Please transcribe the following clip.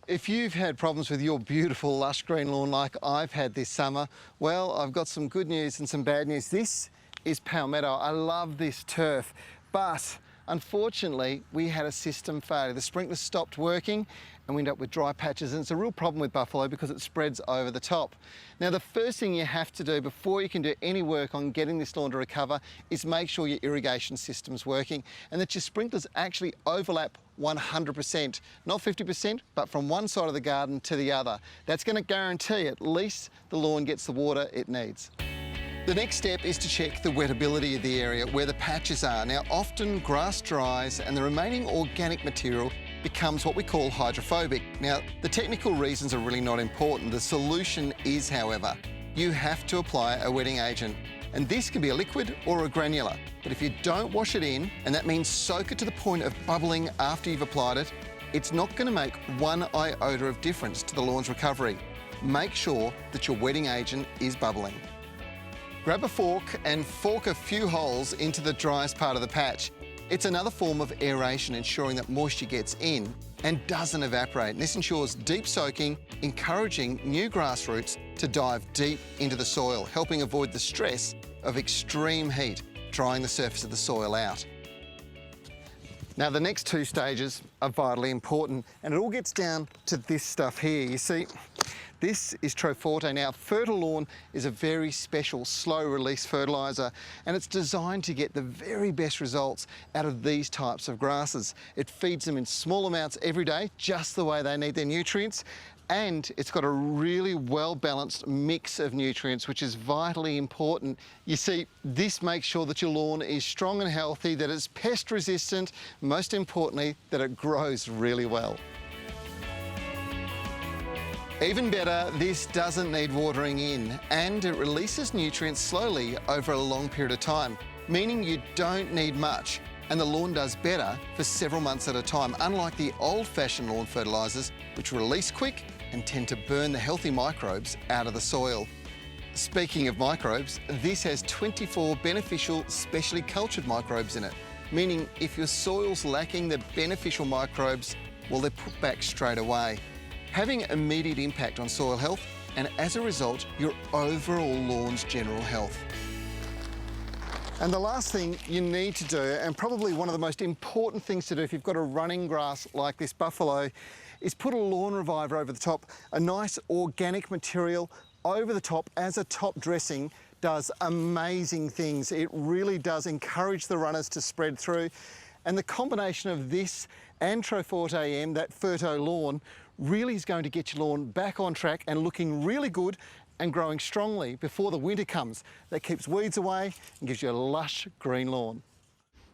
If you've had problems with your beautiful lush green lawn like I've had this summer, well, I've got some good news and some bad news. This is palmetto. I love this turf, but unfortunately we had a system failure. The sprinklers stopped working and we ended up with dry patches, and it's a real problem with buffalo because it spreads over the top. Now, the first thing you have to do before you can do any work on getting this lawn to recover is make sure your irrigation system's working and that your sprinklers actually overlap 100%, not 50%, but from one side of the garden to the other. That's going to guarantee at least the lawn gets the water it needs. The next step is to check the wettability of the area where the patches are. Now, often grass dries and the remaining organic material becomes what we call hydrophobic. Now, the technical reasons are really not important. The solution is, however, you have to apply a wetting agent. And this can be a liquid or a granular. But if you don't wash it in, and that means soak it to the point of bubbling after you've applied it, it's not going to make one iota of difference to the lawn's recovery. Make sure that your wetting agent is bubbling. Grab a fork and fork a few holes into the driest part of the patch. It's another form of aeration, ensuring that moisture gets in and doesn't evaporate. And this ensures deep soaking, encouraging new grass roots to dive deep into the soil, helping avoid the stress of extreme heat, drying the surface of the soil out. Now, the next two stages are vitally important, and it all gets down to this stuff here. You see, this is Troforte. Now, Fert O Lawn is a very special slow-release fertiliser, and it's designed to get the very best results out of these types of grasses. It feeds them in small amounts every day, just the way they need their nutrients, and it's got a really well-balanced mix of nutrients, which is vitally important. You see, this makes sure that your lawn is strong and healthy, that it's pest-resistant, most importantly, that it grows really well. Even better, this doesn't need watering in, and it releases nutrients slowly over a long period of time, meaning you don't need much, and the lawn does better for several months at a time, unlike the old-fashioned lawn fertilisers, which release quick and tend to burn the healthy microbes out of the soil. Speaking of microbes, this has 24 beneficial specially cultured microbes in it, meaning if your soil's lacking the beneficial microbes, well, they're put back straight away, having immediate impact on soil health and, as a result, your overall lawn's general health. And the last thing you need to do, and probably one of the most important things to do if you've got a running grass like this buffalo, is put a lawn reviver over the top. A nice organic material over the top as a top dressing does amazing things. It really does encourage the runners to spread through. And the combination of this and Troforte AM, that Fert O Lawn, really is going to get your lawn back on track and looking really good and growing strongly before the winter comes. That keeps weeds away and gives you a lush green lawn.